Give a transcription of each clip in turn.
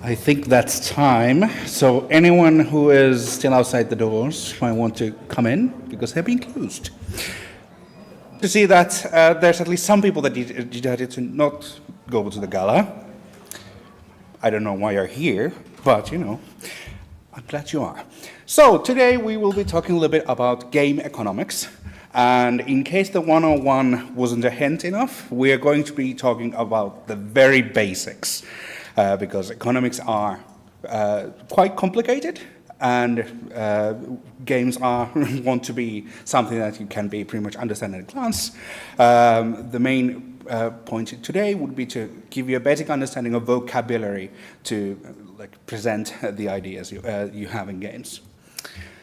I think that's time. So anyone who is still outside the doors might want to come in because they're being closed. To see that there's at least some people that decided to not go to the gala. I don't know why you're here, but I'm glad you are. So today we will be talking a little bit about game economics. And in case the 101 wasn't a hint enough, we are going to be talking about the very basics. Because economics are quite complicated, and games want to be something that you can be pretty much understand at a glance. The main point today would be to give you a basic understanding of vocabulary to present the ideas you have in games.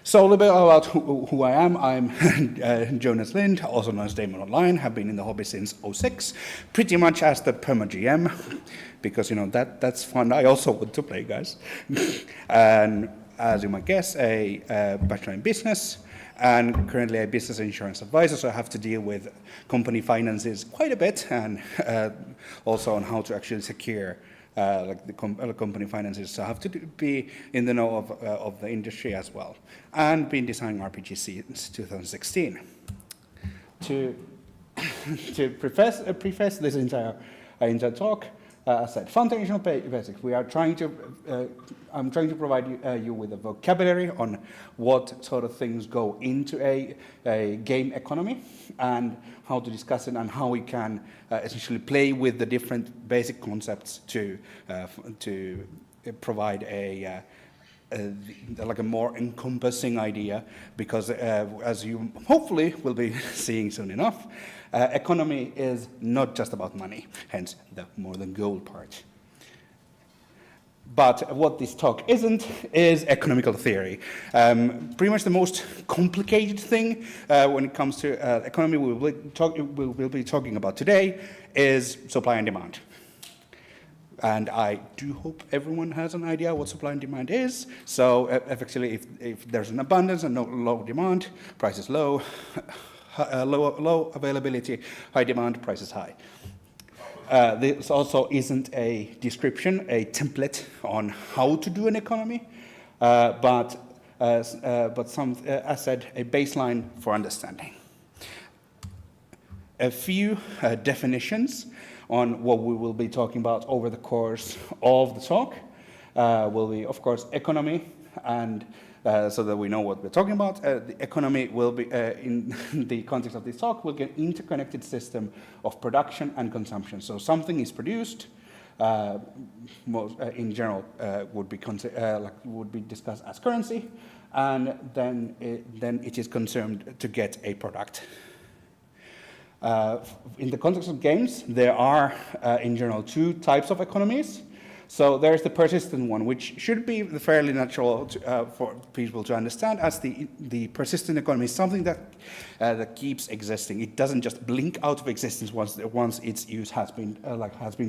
So a little bit about who I am. I'm Jonas Lind, also known as Damon Online. Have been in the hobby since '06, pretty much as the perma GM, because that's fun. I also want to play, guys. And as you might guess, a bachelor in business, and currently a business insurance advisor. So I have to deal with company finances quite a bit, and also on how to actually secure the company finances. So I have to be in the know of the industry as well, and been designing RPGs since 2016. To preface this entire talk, I said foundational basics. We are trying to. I'm trying to provide you with a vocabulary on what sort of things go into a game economy, and how to discuss it, and how we can essentially play with the different basic concepts to provide a more encompassing idea. Because as you hopefully will be seeing soon enough, economy is not just about money, hence the more than gold part. But what this talk isn't is economical theory. Pretty much the most complicated thing when it comes to economy we'll be talking about today is supply and demand. And I do hope everyone has an idea what supply and demand is. So effectively, if there's an abundance and no low demand, price is low. Low availability, high demand, price is high. This also isn't a description, a template on how to do an economy, but some, as said, a baseline for understanding. A few definitions on what we will be talking about over the course of the talk will be, of course, economy, and so that we know what we're talking about. The economy will be, in the context of this talk, will get interconnected system of production and consumption. So something is produced, in general, would be discussed as currency, and then it is consumed to get a product. In the context of games, there are, in general, two types of economies. So there's the persistent one, which should be fairly natural for people to understand, as the persistent economy is something that keeps existing. It doesn't just blink out of existence once its use has been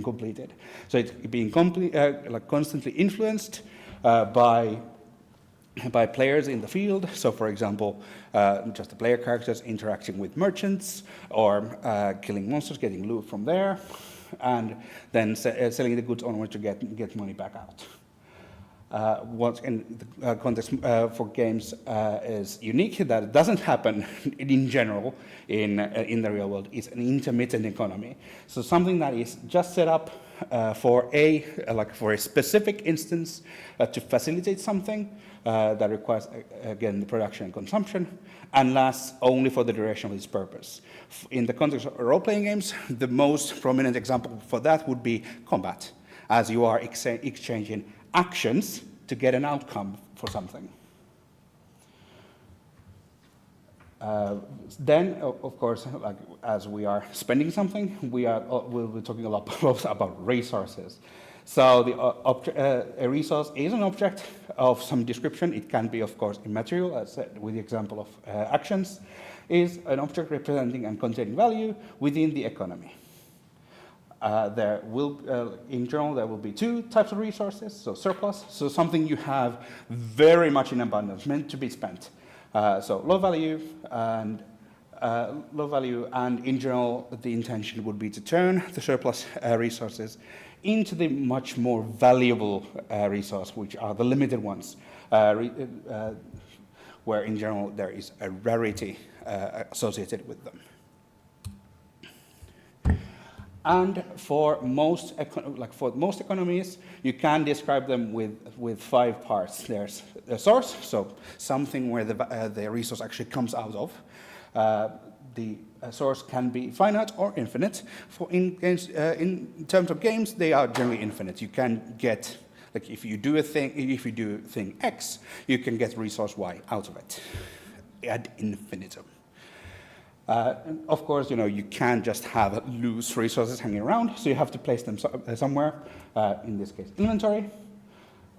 completed. So it's being constantly influenced by players in the field. So, for example, just the player characters interacting with merchants, or killing monsters, getting loot from there, and then selling the goods onward to get money back out. What in the context for games is unique, that it doesn't happen in general in the real world, is an intermittent economy. So something that is just set up for a specific instance to facilitate something that requires, again, the production and consumption, and lasts only for the duration of its purpose. In the context of role-playing games, the most prominent example for that would be combat, as you are exchanging actions to get an outcome for something. Then, of course, as we are spending something, we'll be talking a lot about resources. So a resource is an object of some description. It can be, of course, immaterial, as said with the example of actions, is an object representing and containing value within the economy. In general, there will be two types of resources. So surplus, so something you have very much in abundance, meant to be spent. So low value, and low value, and in general, the intention would be to turn the surplus resources into the much more valuable resource, which are the limited ones, where in general there is a rarity associated with them. And for most economies, you can describe them with 5 parts. There's a source, so something where the resource actually comes out of. The source can be finite or infinite. In terms of games, they are generally infinite. You can get, like if you do thing X, you can get resource Y out of it ad infinitum. Of course, you can't just have loose resources hanging around, so you have to place them somewhere, in this case, inventory.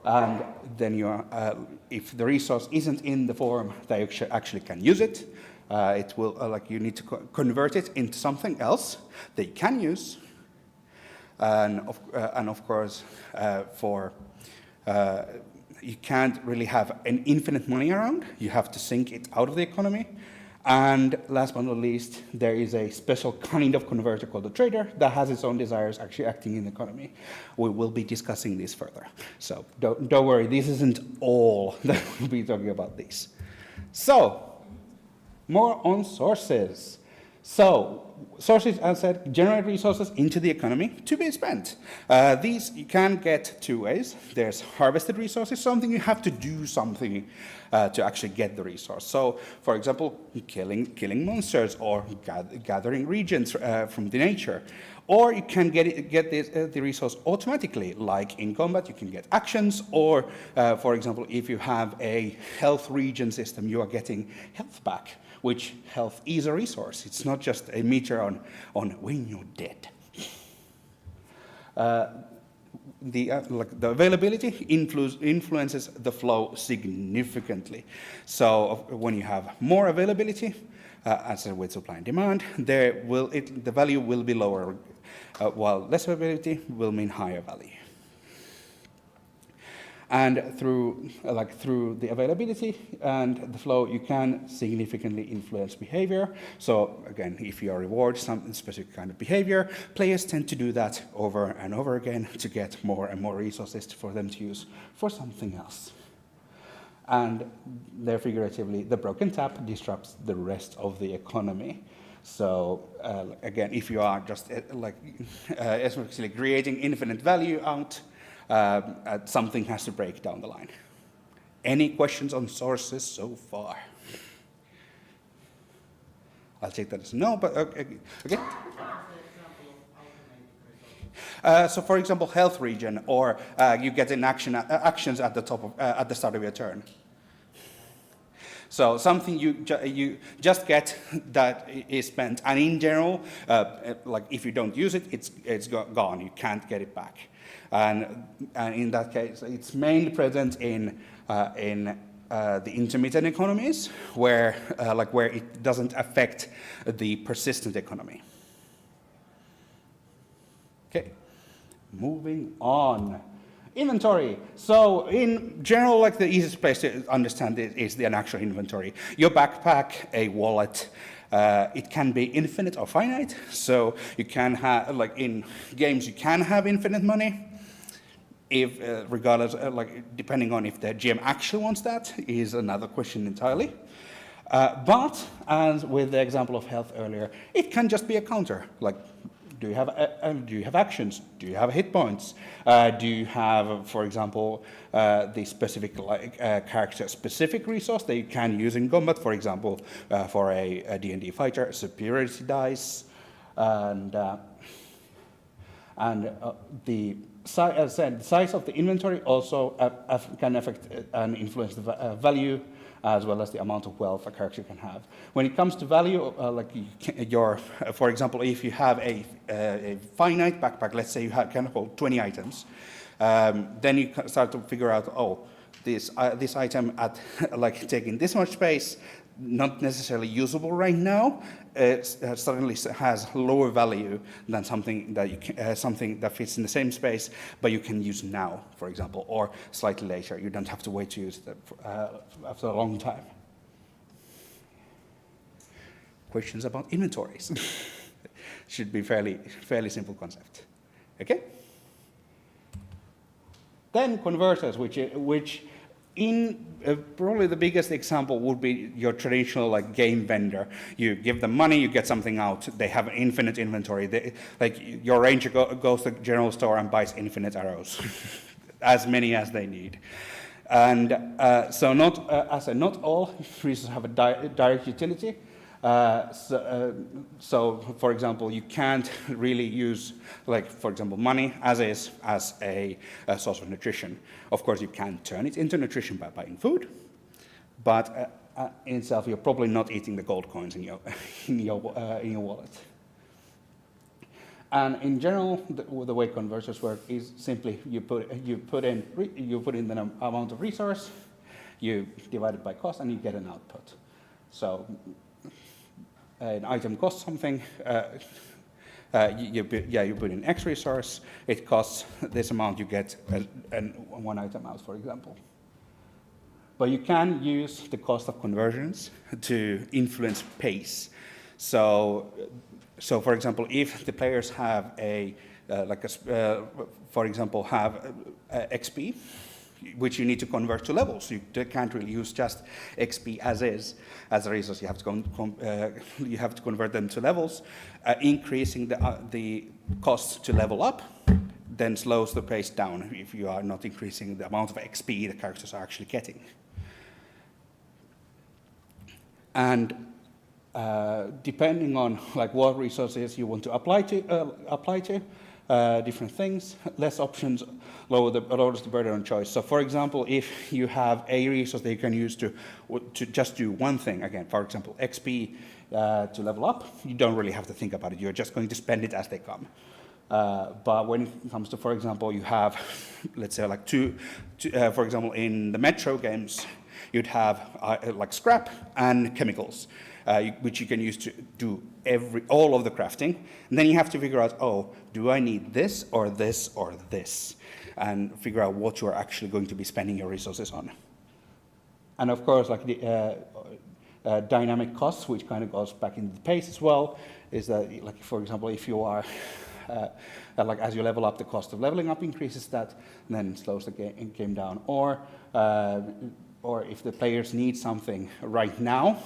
And then if the resource isn't in the form that you actually can use it, it will, you need to convert it into something else that you can use. And of course, you can't really have an infinite money around. You have to sink it out of the economy. And last but not least, there is a special kind of converter called the trader that has its own desires actually acting in the economy. We will be discussing this further. So don't worry, this isn't all that we'll be talking about this. So, more on sources. So, sources, as I said, generate resources into the economy to be spent. These you can get 2 ways. There's harvested resources, something you have to do something to actually get the resource. So, for example, killing monsters or gathering regions from the nature. Or you can get the resource automatically, like in combat you can get actions, or for example, if you have a health regen system, you are getting health back, which health is a resource. It's not just a meter on when you're dead. The availability influences the flow significantly. So when you have more availability, as with supply and demand, the value will be lower, while less availability will mean higher value. And through the availability and the flow, you can significantly influence behavior. So again, if you reward some specific kind of behavior, players tend to do that over and over again to get more and more resources for them to use for something else. And there, figuratively, the broken tap disrupts the rest of the economy. So again, if you are just essentially creating infinite value out, something has to break down the line. Any questions on sources so far? I'll take that as no, but okay. So, for example, health regen, or you get an actions at the start of your turn. So something you just get that is spent, and in general, if you don't use it, it's gone. You can't get it back. And in that case, it's mainly present in the intermittent economies, where it doesn't affect the persistent economy. Okay, moving on. Inventory. So in general, the easiest place to understand it is an actual inventory. Your backpack, a wallet. It can be infinite or finite. So you can have, in games, you can have infinite money. If regardless, depending on if the GM actually wants that, is another question entirely. But as with the example of health earlier, it can just be a counter. Do you have actions? Do you have hit points? Do you have, for example, the specific character-specific resource that you can use in combat? For example, for a D&D fighter, superiority dice, and the size of the inventory also can affect and influence the value, as well as the amount of wealth a character can have. When it comes to value, for example, if you have a finite backpack, let's say you can hold 20 items, then you start to figure out, this item at taking this much space, not necessarily usable right now, suddenly has lower value than something that fits in the same space, but you can use now, for example, or slightly later. You don't have to wait to use it after a long time. questions about inventories. Should be fairly simple concept. Okay? Then converters, which in probably the biggest example would be your traditional like game vendor. You give them money, you get something out. They have an infinite inventory. Like your ranger goes to the general store and buys infinite arrows, as many as they need. And so not all resources have a direct utility. So, for example, you can't really use, like, for example, money as a source of nutrition. Of course, you can turn it into nutrition by buying food, but in itself, you're probably not eating the gold coins in your wallet. And in general, the way converters work is simply you put in the amount of resource, you divide it by cost, and you get an output. So an item costs something. You put in X resource. It costs this amount. You get one item out, for example. But you can use the cost of conversions to influence pace. So for example, if the players have for example, have XP, which you need to convert to levels. You can't really use just XP as is as a resource. You have to convert them to levels. Increasing the cost to level up then slows the pace down if you are not increasing the amount of XP the characters are actually getting. And depending on like what resources you want to apply to different things, less options lowers the burden on choice. So, for example, if you have a resource that you can use to just do one thing, again, for example, XP to level up, you don't really have to think about it. You're just going to spend it as they come. But when it comes to, for example, you have, let's say, like for example, in the Metro games, you'd have like scrap and chemicals, which you can use to do all of the crafting. And then you have to figure out, oh, do I need this or this or this? And figure out what you are actually going to be spending your resources on. And of course, like the dynamic costs, which kind of goes back into the pace as well, is that, like, for example, if you are like as you level up, the cost of leveling up increases that, and then slows the game down. Or if the players need something right now,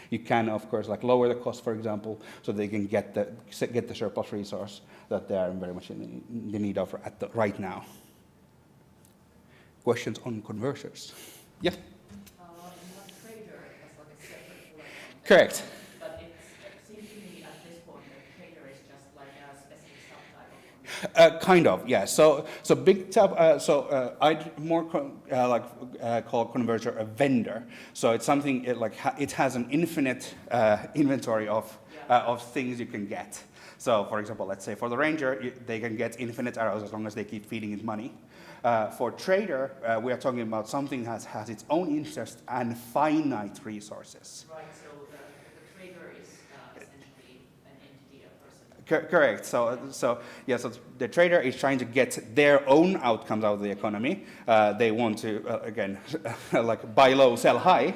you can, of course, like lower the cost, for example, so they can get the surplus resource that they are very much in the need of right now. Questions on converters? Yeah. Trader has like a separate level. Correct. But it seems to me at this point that trader is just like a specific subtype. Kind of, yeah. So big tab. I'd more call converter a vendor. So it's something it has an infinite inventory of things you can get. So, for example, let's say for the ranger, they can get infinite arrows as long as they keep feeding it money. For trader, we are talking about something that has its own interest and finite resources. Right. So the trader is essentially an entity, a person. Correct. So the trader is trying to get their own outcomes out of the economy. They want to again, like buy low, sell high. You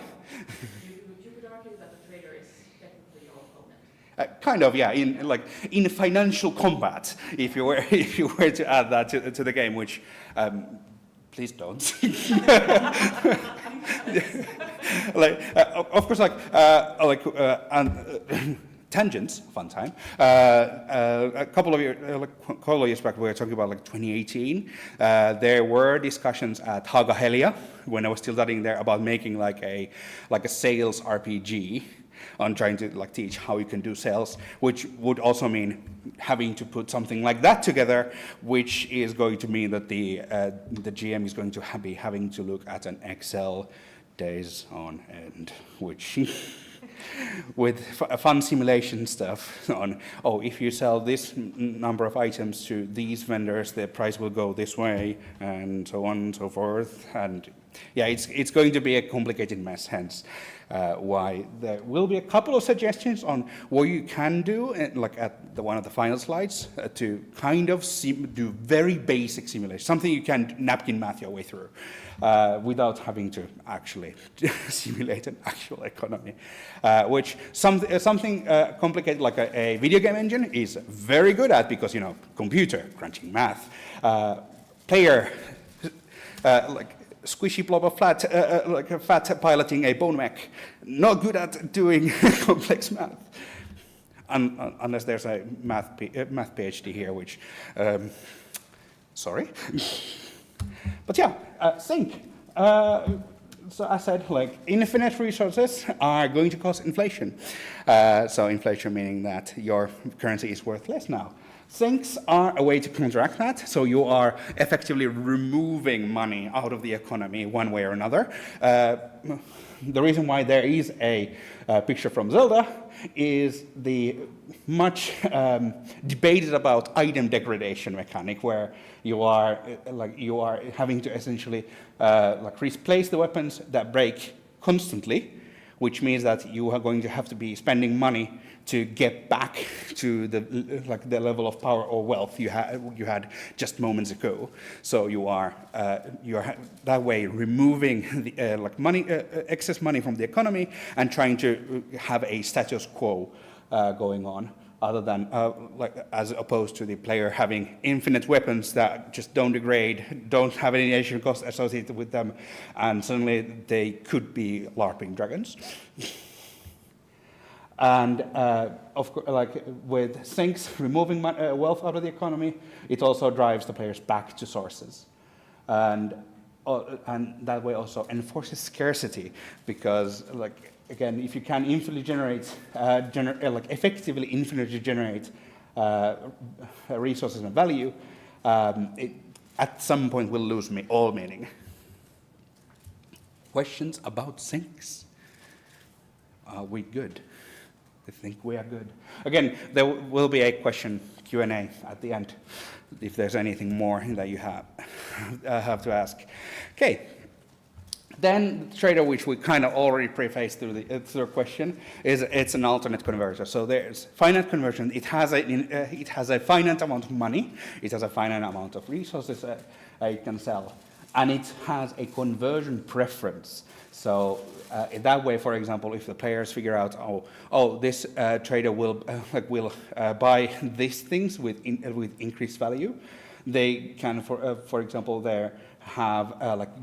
could argue that the trader is technically your opponent. Kind of, yeah. In financial combat, if you were to add that to the game, which please don't. Of course, tangents, fun time. A couple of years back, we were talking about 2018. There were discussions at Hagahelia when I was still studying there about making like a sales RPG on trying to teach how you can do sales, which would also mean having to put something like that together, which is going to mean that the GM is going to be having to look at an Excel days on end, which with fun simulation stuff on, if you sell this number of items to these vendors, the price will go this way, and so on and so forth. And Yeah, it's going to be a complicated mess, hence why there will be a couple of suggestions on what you can do, like at one of the final slides, to kind of do very basic simulation, something you can napkin math your way through without having to actually simulate an actual economy, which something complicated like a video game engine is very good at, because, you know, computer, crunching math, player, like squishy blob of fat, like a fat piloting a bone mech, not good at doing complex math, unless there's a math PhD here, which, sorry. But yeah, sync. So I said, like, infinite resources are going to cause inflation. So inflation meaning that your currency is worth less now. Sinks are a way to counteract that, so you are effectively removing money out of the economy one way or another. The reason why there is a picture from Zelda is the much debated about item degradation mechanic, where you are having to essentially like replace the weapons that break constantly, which means that you are going to have to be spending money to get back to the level of power or wealth you had just moments ago. So you are that way removing the money, excess money from the economy, and trying to have a status quo going on, other than as opposed to the player having infinite weapons that just don't degrade, don't have any additional cost associated with them, and suddenly they could be LARPing dragons. And of course, like with sinks removing wealth out of the economy, it also drives the players back to sources, and that way also enforces scarcity, because, like, again, if you can infinitely generate, effectively infinitely generate resources and value, it at some point will lose all meaning. Questions about sinks? Are we good? I think we are good. Again, there will be a question Q&A at the end, if there's anything more that you have to ask. Okay. Then the trader, which we kind of already prefaced through the question, is it's an alternate converter. So there's finite conversion. It has a finite amount of money. It has a finite amount of resources it can sell, and it has a conversion preference. So in that way, for example, if the players figure out, this trader will buy these things with increased value, they can, for example, there have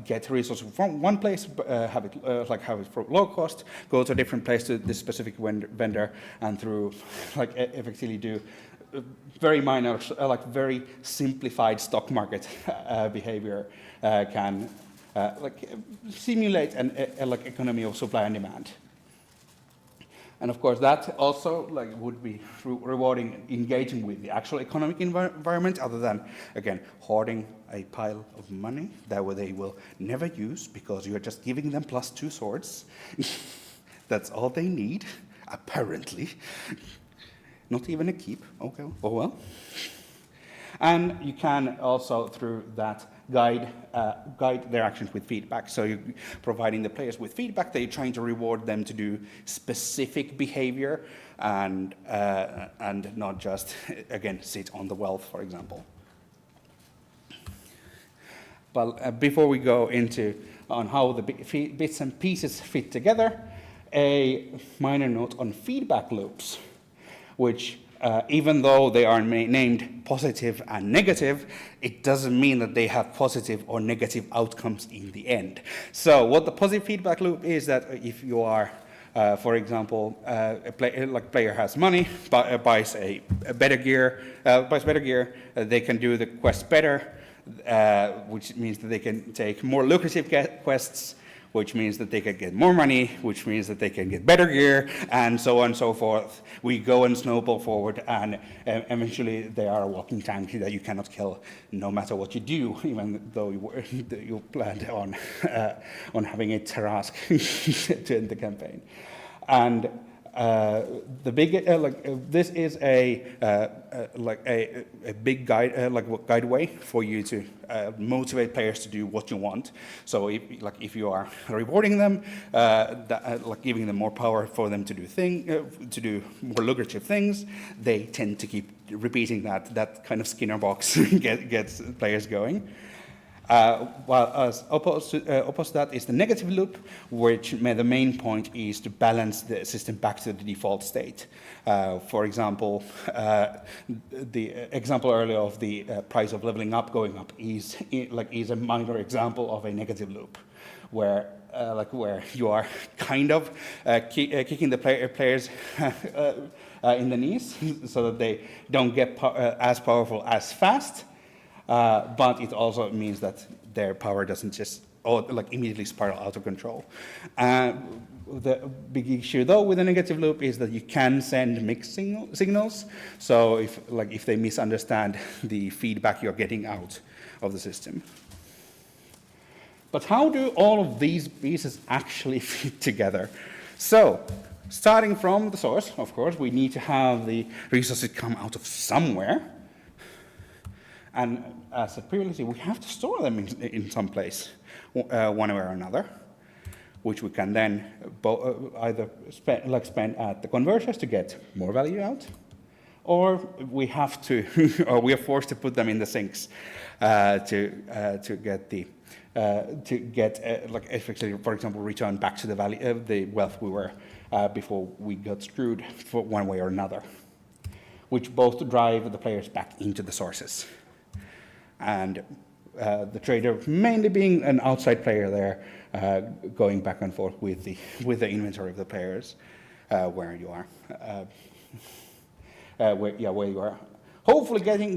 get resources from one place, have it for low cost, go to a different place to this specific vendor, and through effectively do very minor, very simplified stock market behavior can simulate an economy of supply and demand. And of course, that also would be rewarding engaging with the actual economic environment, other than, again, hoarding a pile of money that they will never use, because you are just giving them +2 swords. That's all they need, apparently. Not even a keep. Okay, oh well. And you can also, through that, guide their actions with feedback. So you're providing the players with feedback. They're trying to reward them to do specific behavior, and not just, again, sit on the wealth, for example. But before we go on how the bits and pieces fit together, a minor note on feedback loops, which even though they are named positive and negative, it doesn't mean that they have positive or negative outcomes in the end. So what the positive feedback loop is, that if you are, for example, a player has money, buys better gear, they can do the quest better, which means that they can take more lucrative quests, which means that they can get more money, which means that they can get better gear, and so on and so forth. We go and snowball forward, and eventually they are a walking tank that you cannot kill no matter what you do, even though you planned on having a task to end the campaign. And The big this is a big guide guideway for you to motivate players to do what you want. So if you are rewarding them, giving them more power for them to do more lucrative things, they tend to keep repeating that. That kind of Skinner box gets players going. While as opposed to that is the negative loop, which the main point is to balance the system back to the default state. For example, the example earlier of the price of leveling up going up is a minor example of a negative loop, where you are kind of kicking the players in the knees so that they don't get as powerful as fast. But it also means that their power doesn't just immediately spiral out of control. The big issue, though, with a negative loop is that you can send mixed signals. So if they misunderstand the feedback you're getting out of the system. But how do all of these pieces actually fit together? So, starting from the source, of course, we need to have the resources come out of somewhere. And as said previously, we have to store them in some place, one way or another, which we can then either spend at the converters to get more value out, or we have to, or we are forced to put them in the sinks to get effectively, for example, return back to the value, the wealth we were before we got screwed for one way or another, which both drive the players back into the sources. And the trader mainly being an outside player there, going back and forth with the inventory of the players, where you are, where you are hopefully getting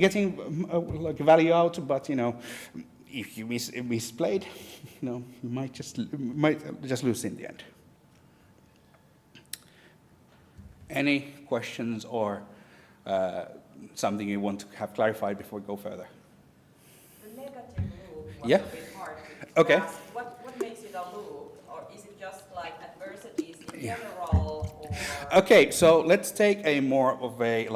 value out, but if you misplayed, you might just lose in the end. Any questions or something you want to have clarified before we go further? The negative loop was Yeah. a bit hard to Okay. grasp. What makes it a loop, or is it just like adversities in general, or? Okay, so let's take a more of a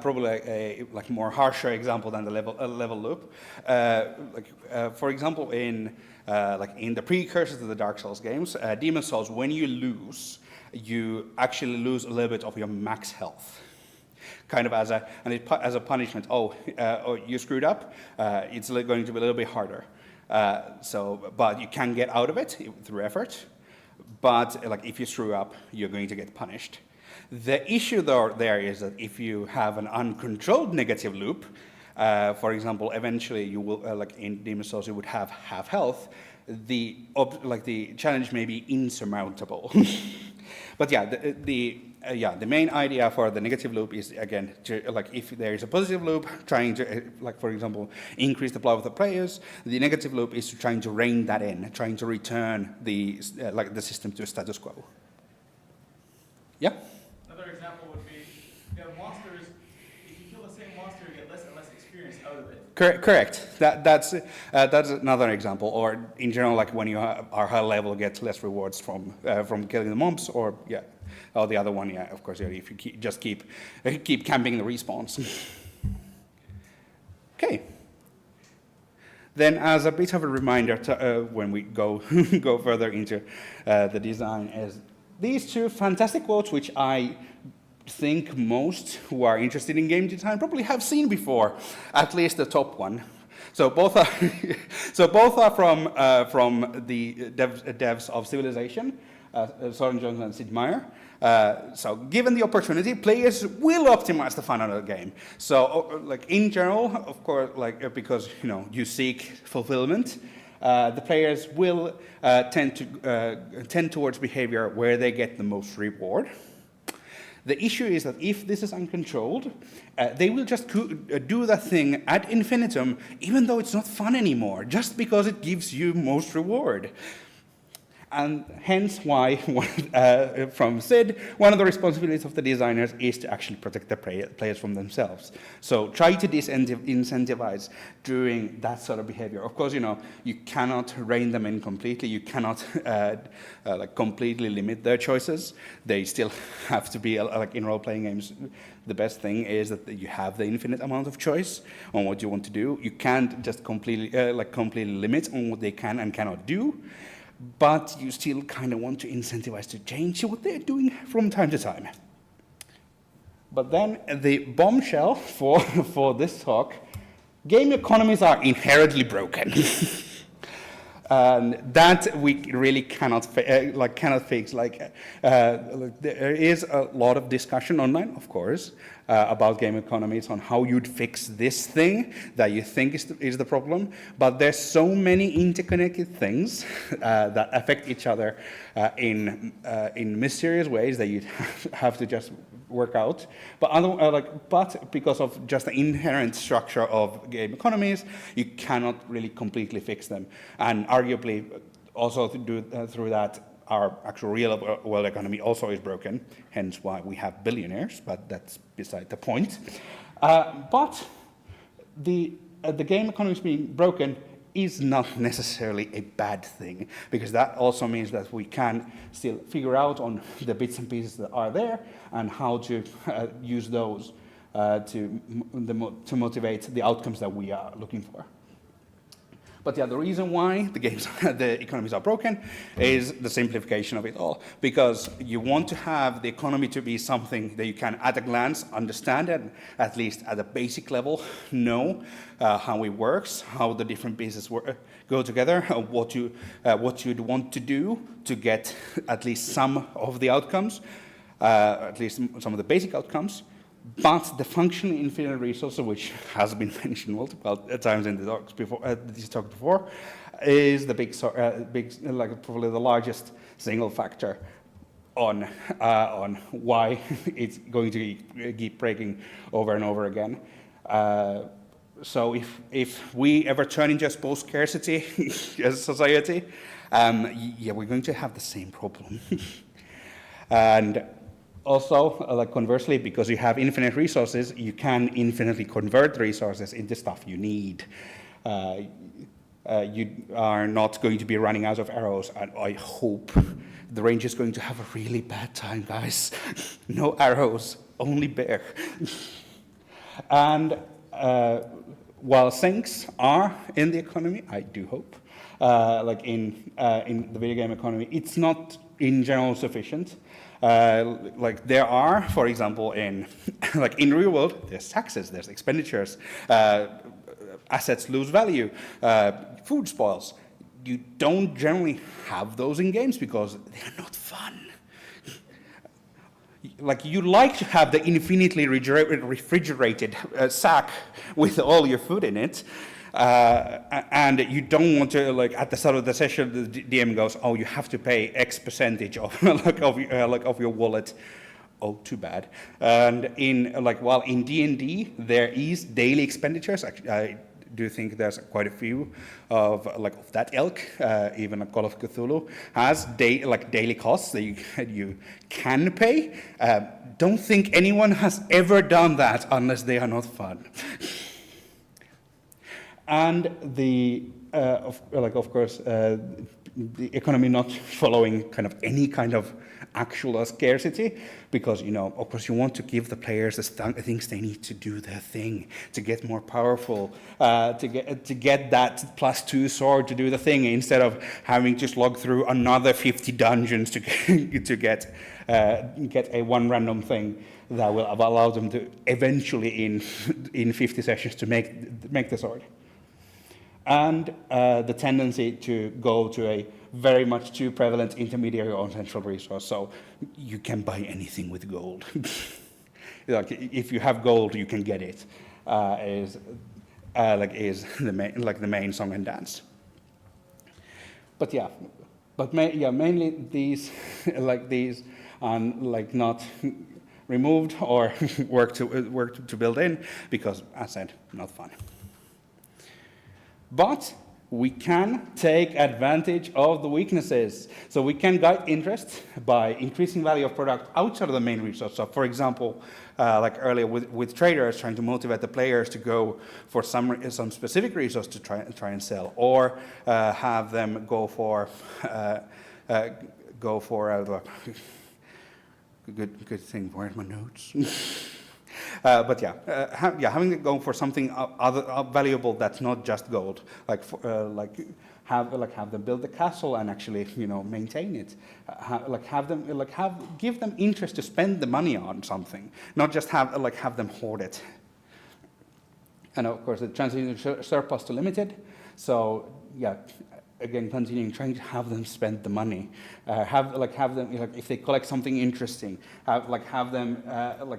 probably a more harsher example than the level loop. For example, in the precursors to the Dark Souls games, Demon Souls, when you lose, you actually lose a little bit of your max health, kind of as a punishment. Oh, you screwed up. It's going to be a little bit harder. But you can get out of it through effort. But if you screw up, you're going to get punished. The issue there is that if you have an uncontrolled negative loop, for example, eventually you will, in Demon Souls, you would have half health. The challenge may be insurmountable. But yeah, the main idea for the negative loop is, again, if there is a positive loop trying to, for example, increase the flow of the players, the negative loop is trying to rein that in, trying to return the system to status quo. Yeah. Another example would be, monsters. If you kill the same monster, you get less and less experience out of it. Correct. That's another example. Or in general, when you are high level, get less rewards from killing the mobs. Or or the other one, of course, if you keep camping the respawns. Okay. Then, as a bit of a reminder, when we go further into the design, is these two fantastic quotes, which I think most who are interested in game design probably have seen before, at least the top one. So both are from the devs of Civilization, Soren Johnson and Sid Meier. So given the opportunity, players will optimize the fun out of the game. So in general, of course, because you seek fulfillment, the players will tend towards behavior where they get the most reward. The issue is that if this is uncontrolled, they will just do that thing ad infinitum, even though it's not fun anymore, just because it gives you most reward. And hence why, from Sid, one of the responsibilities of the designers is to actually protect the players from themselves. So try to disincentivize doing that sort of behavior. Of course, you cannot rein them in completely. You cannot like completely limit their choices. They still have to be, like in role-playing games, the best thing is that you have the infinite amount of choice on what you want to do. You can't just completely limit on what they can and cannot do. But you still kind of want to incentivize to change what they're doing from time to time. But then the bombshell for this talk, game economies are inherently broken. And that we really cannot fix. There is a lot of discussion online, of course, about game economies on how you'd fix this thing that you think is the problem. But there's so many interconnected things that affect each other in mysterious ways that you'd have to just work out. But because of just the inherent structure of game economies, you cannot really completely fix them. And arguably, also through that, our actual real world economy also is broken, hence why we have billionaires, but that's beside the point. But the game economy being broken is not necessarily a bad thing, because that also means that we can still figure out on the bits and pieces that are there and how to use those to motivate the outcomes that we are looking for. But yeah, the reason why the economies are broken is the simplification of it all. Because you want to have the economy to be something that you can, at a glance, understand and at least at a basic level, know how it works, how the different pieces go together, what you'd want to do to get at least some of the outcomes, at least some of the basic outcomes. But the functionally infinite resource, which has been mentioned multiple times in the talks before, this talk before, is the probably the largest single factor on why it's going to keep breaking over and over again. So if we ever turn into a post-scarcity as a society, yeah, we're going to have the same problem. And also, conversely, because you have infinite resources, you can infinitely convert resources into stuff you need. You are not going to be running out of arrows, and I hope the range is going to have a really bad time, guys. No arrows, only bear. And while sinks are in the economy, I do hope, in the video game economy, it's not in general sufficient. There are, for example, in real world, there's taxes, there's expenditures, assets lose value, food spoils. You don't generally have those in games because they're not fun. You like to have the infinitely refrigerated sack with all your food in it, and you don't want to, at the start of the session, the DM goes, oh, you have to pay X percentage of of your wallet. Oh, too bad. And while in D&D there is daily expenditures, I do think there's quite a few of that ilk. Even Call of Cthulhu has daily costs that you can pay. Don't think anyone has ever done that unless they are not fun. And of course, the economy not following any kind of actual scarcity, because of course you want to give the players the things they need to do their thing, to get more powerful, to get that +2 sword to do the thing, instead of having to slog through another 50 dungeons to get a one random thing that will allow them to eventually in 50 sessions to make the sword. And the tendency to go to a very much too prevalent intermediary or central resource. So you can buy anything with gold. If you have gold, you can get it. Is the main song and dance. But yeah, mainly these are not removed or work to build in, because as I said, not fun. But we can take advantage of the weaknesses. So we can guide interest by increasing value of product outside of the main resource. So for example, like earlier with traders, trying to motivate the players to go for some specific resource to try and sell, or have them go for good thing. Where's my notes? But having it go for something other valuable that's not just gold, have them build the castle and actually maintain it, give them interest to spend the money on something, not just have them hoard it. And of course, the transition surplus to limited. So yeah. Again, continuing trying to have them spend the money, have them if they collect something interesting, have them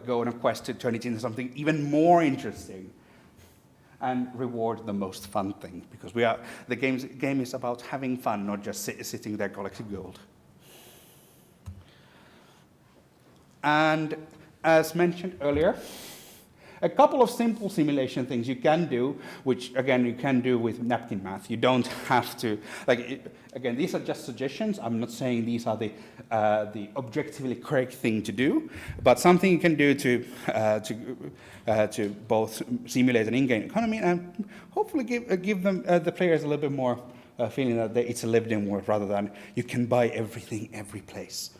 go on a quest to turn it into something even more interesting, and reward the most fun thing, because the game is about having fun, not just sitting there collecting gold. And as mentioned earlier, a couple of simple simulation things you can do, which again you can do with napkin math. You don't have to, again, these are just suggestions. I'm not saying these are the objectively correct thing to do, but something you can do to both simulate an in-game economy and hopefully give them the players a little bit more feeling that it's a lived-in world rather than you can buy everything every place.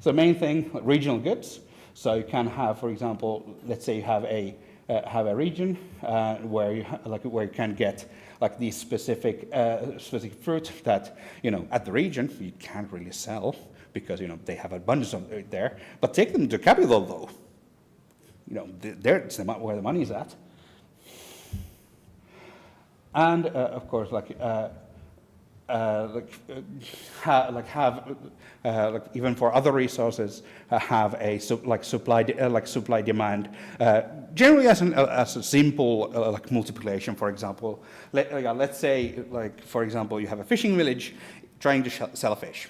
So main thing, regional goods. So you can have, for example, let's say you have a region where you can get these specific fruit that at the region you can't really sell because they have abundance of it there. But take them to capital though. There's where the money is at. And of course, even for other resources, have a supply demand. Generally, as a simple multiplication. For example, let's say for example you have a fishing village trying to sell a fish.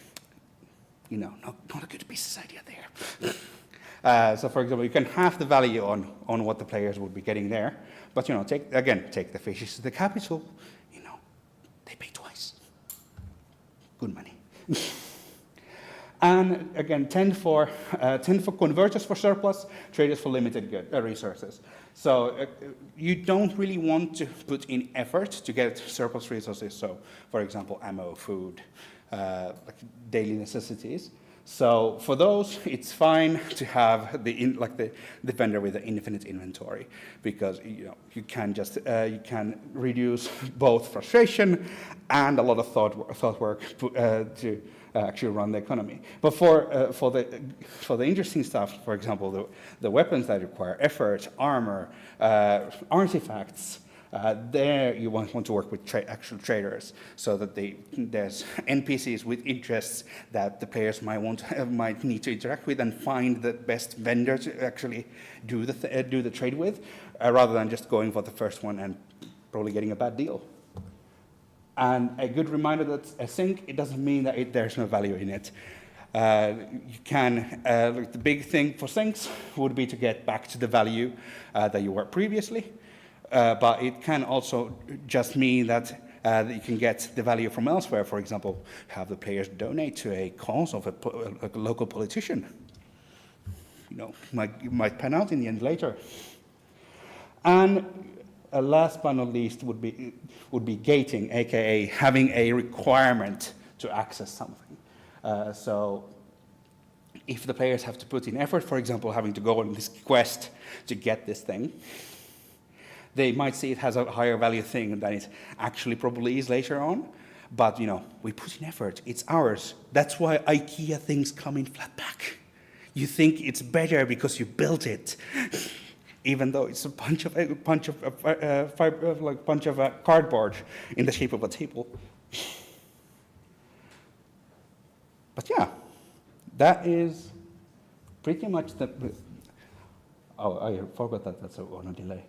Not a good business idea there. So for example, you can half the value on what the players would be getting there, but take the fishes to the capital. They pay twice. Good money. And again, 10 for converters for surplus, traders for limited resources. So you don't really want to put in effort to get surplus resources. So, for example, ammo, food, daily necessities. So for those, it's fine to have the vendor with the infinite inventory, because you can reduce both frustration and a lot of thought work to actually run the economy. But for the interesting stuff, for example, the weapons that require effort, armor, artifacts. There you want to work with actual traders, so that there's NPCs with interests that the players might need to interact with and find the best vendor to actually do the trade with, rather than just going for the first one and probably getting a bad deal. And a good reminder that async, it doesn't mean that there's no value in it. You can, the big thing for syncs would be to get back to the value that you were previously. But it can also just mean that you can get the value from elsewhere. For example, have the players donate to a cause of a local politician. Might pan out in the end later. And last but not least would be gating, aka having a requirement to access something. So if the players have to put in effort, for example, having to go on this quest to get this thing, they might see it has a higher value thing than it actually probably is later on. But, we put in effort. It's ours. That's why IKEA things come in flat pack. You think it's better because you built it, even though it's a bunch of cardboard in the shape of a table. But yeah, that is pretty much the. Oh, I forgot that that's on a delay.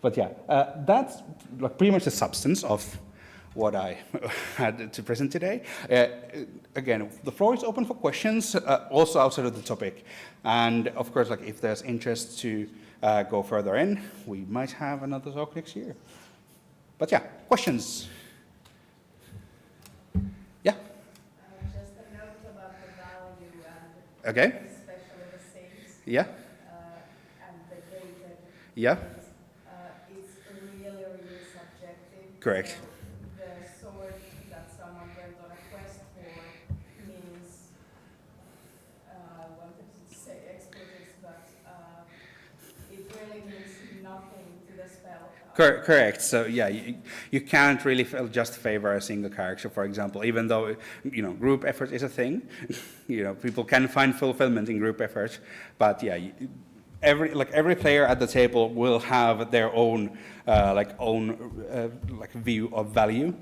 But yeah, that's pretty much the substance of what I had to present today. Again, the floor is open for questions, also outside of the topic. And of course, if there's interest to go further in, we might have another talk next year. But yeah, questions? Yeah. Just a note about the value and Okay. especially the sales Yeah. and the gated Yeah. things. It's really, really subjective. Correct. So the sword that someone went on a quest for means, I wanted to say expletives, but it really means nothing to the spell. Correct. So yeah, you can't really just favor a single character, for example, even though group effort is a thing. People can find fulfillment in group effort, but yeah, every player at the table will have their own view of value,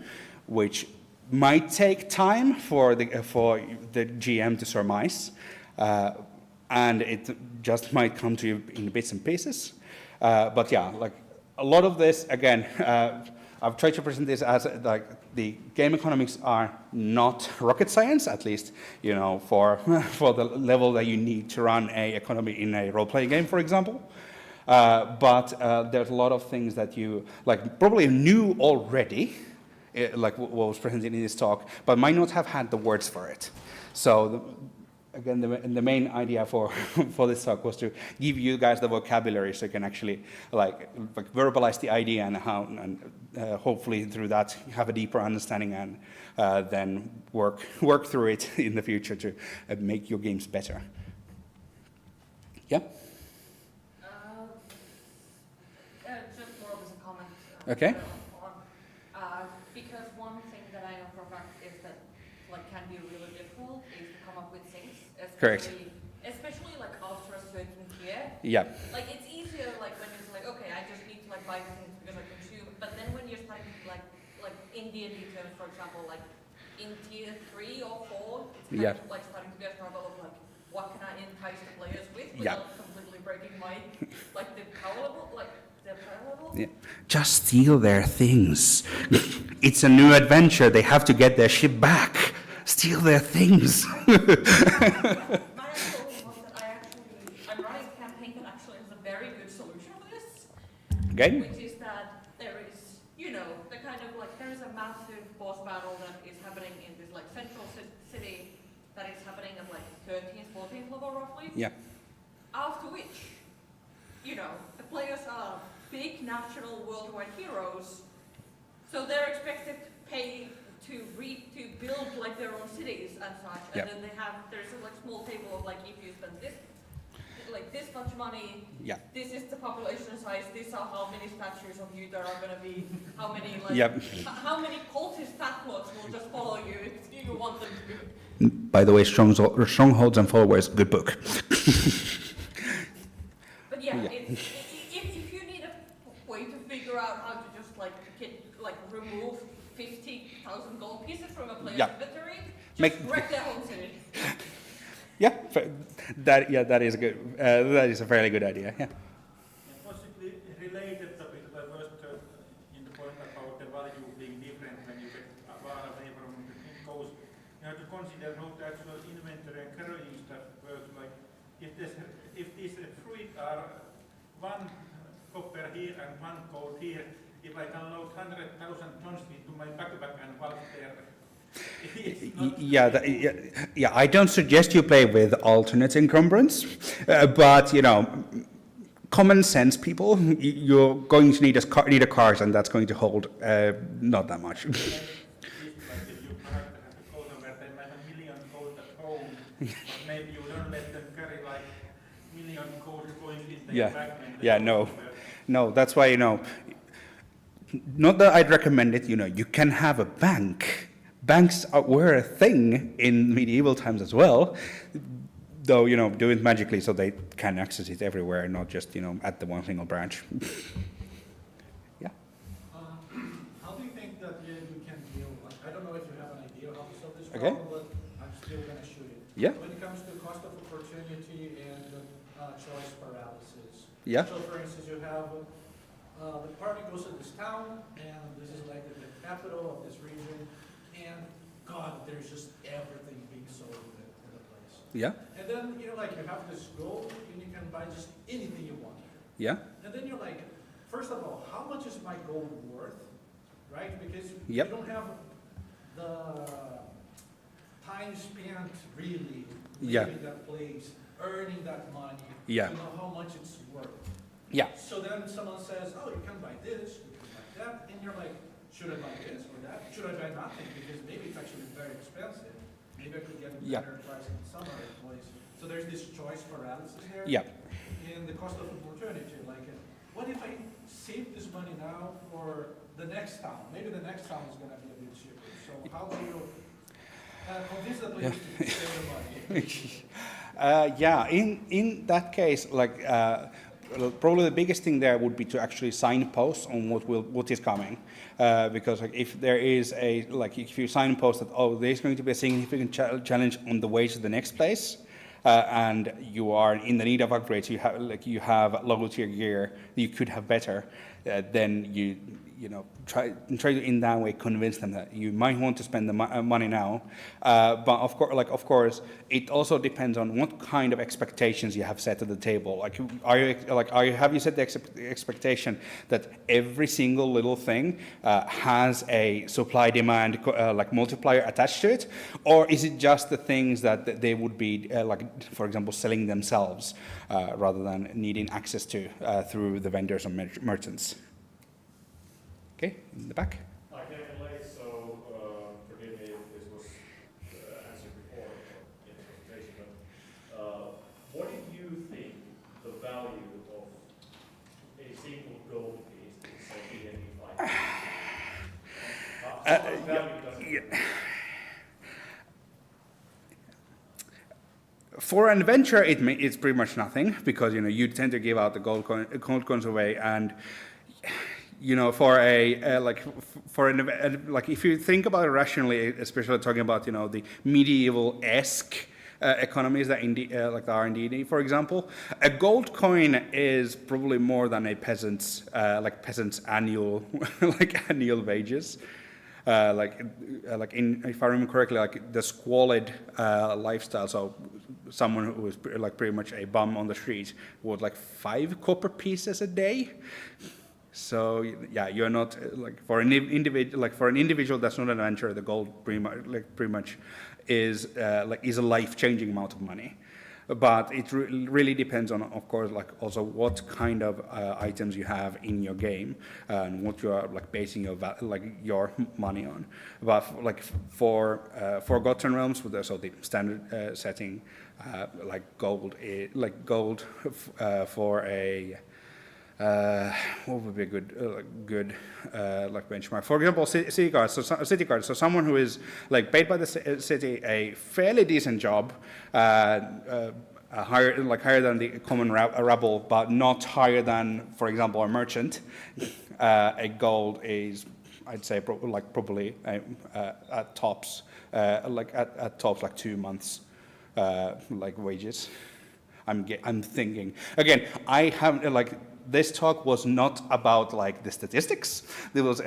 which might take time for the GM to surmise, and it just might come to you in bits and pieces. But yeah, a lot of this, again, I've tried to present this as the game economics are not rocket science, at least, for the level that you need to run a economy in a role-playing game, for example. But there's a lot of things that you probably knew already, like what was presented in this talk, but might not have had the words for it. So again, the main idea for this talk was to give you guys the vocabulary so you can actually verbalize the idea and hopefully through that have a deeper understanding and then work through it in the future to make your games better. Yeah. Just more of as a comment. Okay. Because one thing that I know for a fact is that can be really difficult is to come up with things. Correct. Especially after a certain tier. Yeah. It's easier when it's okay, I just need to buy things because I consume. But then when you're starting to in D&D terms, for example, in tier 3 or 4, it's kind of starting to be a struggle of what can I entice the players with without completely breaking my the power level, their power level. Yeah. Just steal their things. It's a new adventure. They have to get their ship back. Steal their things. My actual was that I'm running a campaign that actually has a very good solution for this. Okay. Which is that there is, the kind of there is a massive boss battle that is happening in this central city that is happening at 13th, 14th level roughly. Yeah. After which, the players are big national worldwide heroes, so they're expected to pay to build their own cities and such, and then there's a small table of if you spend this much money, this is the population size, these are how many statues of you there are going to be, how many how many cultist fatplots will just follow you if you want them to. By the way, Strongholds and Followers, good book. But if you need a way to figure out how to just remove 50,000 gold pieces from a player's inventory, just wreck their whole city. Yeah, that is good. That is a fairly good idea. Yeah. Possibly related a bit, but first in the point about the value being different when you get far away from the goals, you have to consider how the actual inventory and carrying stuff works. If these fruit are 1 copper here and 1 gold here, if I can load 100,000 tons into my backpack and walk there. I don't suggest you play with alternate encumbrance, but common sense people, you're going to need a cart, and that's going to hold not that much. If you have to go somewhere, they might have a million gold at home, but maybe you don't let them carry million gold coins in their back. No, that's why not that I'd recommend it. You can have a bank. Banks were a thing in medieval times as well, though, do it magically so they can access it everywhere, not just, at the one single branch. Yeah. How do you think that we can deal? I don't know if you have an idea how to solve this problem, but I'm still going to shoot it. Yeah. When it comes to cost of opportunity and choice paralysis. Yeah. So, for instance, you have the party goes to this town, and this is the capital of this region. And God, there's just everything being sold in the place. Yeah. And then you have this gold, and you can buy just anything you want. Yeah. And then you're first of all, how much is my gold worth? right? Because Yep. you don't have the time spent really Yeah. living that place, earning that money, Yeah. to know how much it's worth. Yeah. So then someone says, oh, you can buy this, you can buy that, and you're like, should I buy this or that? Should I buy nothing? Because maybe it's actually very expensive. Maybe I could get a Yeah. better price in some other place. So there's this choice paralysis there. Yeah. And the cost of opportunity, like, what if I save this money now for the next town? Maybe the next town is gonna be a bit cheaper. So how do you convince the players to save the money? Yeah, in that case, like probably the biggest thing there would be to actually signpost on what is coming, because like if there is if you signpost that there's going to be a significant challenge on the way to the next place, and you are in the need of upgrades, you have low tier gear, you could have better, then you know, try to in that way convince them that you might want to spend the money now, but of course, it also depends on what kind of expectations you have set at the table. Have you set the expectation that every single little thing has a supply-demand multiplier attached to it, or is it just the things that they would be for example, selling themselves rather than needing access to through the vendors or merchants? Okay, in the back. I came in late, so forgive me if this was answered before in the presentation, but what do you think the value of a single gold piece in, say, D&D 5? How much value does it have? For an adventure, it's pretty much nothing, because you tend to give out the gold coins away, and for if you think about it rationally, especially talking about the medieval-esque economies that are in D&D, for example, a gold coin is probably more than a peasant's annual annual wages. If I remember correctly, the squalid lifestyle, so someone who was pretty much a bum on the street would 5 copper pieces a day. So yeah, you're not for an individual that's not an adventurer, the gold pretty much is a life-changing amount of money. But it really depends on, of course, also what kind of items you have in your game and what you are basing your money on. But for Forgotten Realms, so the standard setting, gold for a what would be a good benchmark? For example, city guards. So city guards. So someone who is paid by the city a fairly decent job, higher than the common rabble, but not higher than, for example, a merchant. A gold is, I'd say, probably at tops, at tops 2 months, wages. I'm thinking again. I have this talk was not about the statistics. It was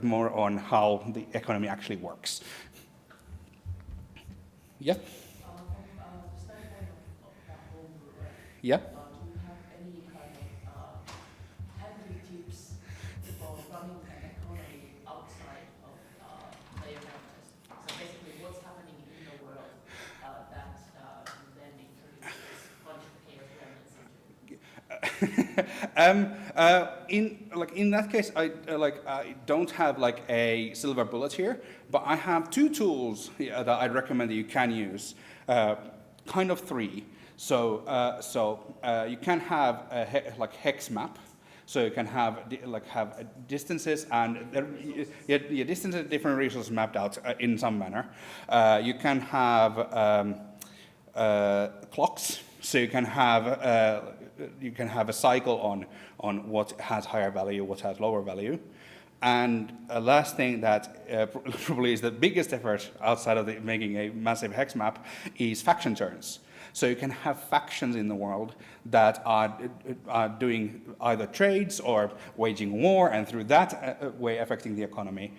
more on how the economy actually works. Yeah. From the standpoint of that homebrewer, Yeah. do you have any kind of handy tips for running an economy outside of player characters? So basically, what's happening in the world that you then introduce this bunch of chaos remnants into? In that case, I don't have a silver bullet here, but I have 2 tools that I'd recommend that you can use, kind of 3. So you can have a hex map. So you can have have distances and your distances and different resources mapped out in some manner. You can have clocks. So you can have a cycle on what has higher value, what has lower value. And a last thing that probably is the biggest effort outside of making a massive hex map is faction turns. So you can have factions in the world that are doing either trades or waging war, and through that way affecting the economy.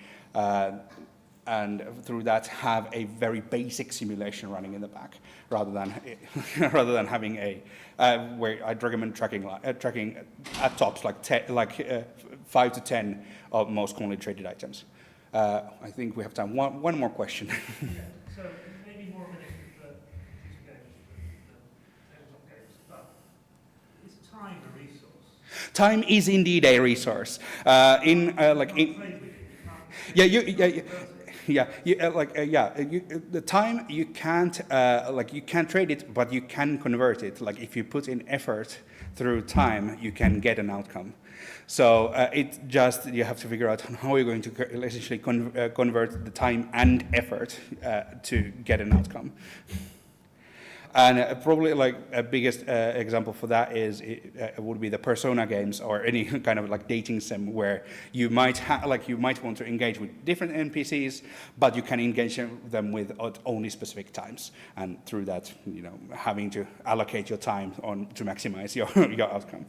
And through that have a very basic simulation running in the back, rather than having a where I'd recommend tracking at tops 5 to 10 of most commonly traded items. I think we have time. One more question. So maybe more of an issue for games, tabletop games, but is time a resource? Time is indeed a resource. The time you can't trade it, but you can convert it. Like if you put in effort through time, you can get an outcome. So you have to figure out how you're going to essentially convert the time and effort to get an outcome. And probably like a biggest example for that is would be the Persona games or any kind of like dating sim where you might want to engage with different NPCs, but you can engage them with at only specific times, and through that, having to allocate your time to maximize your outcome.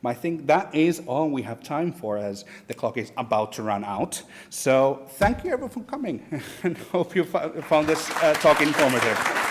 I think that is all we have time for, as the clock is about to run out. So thank you everyone for coming, and hope you found this talk informative.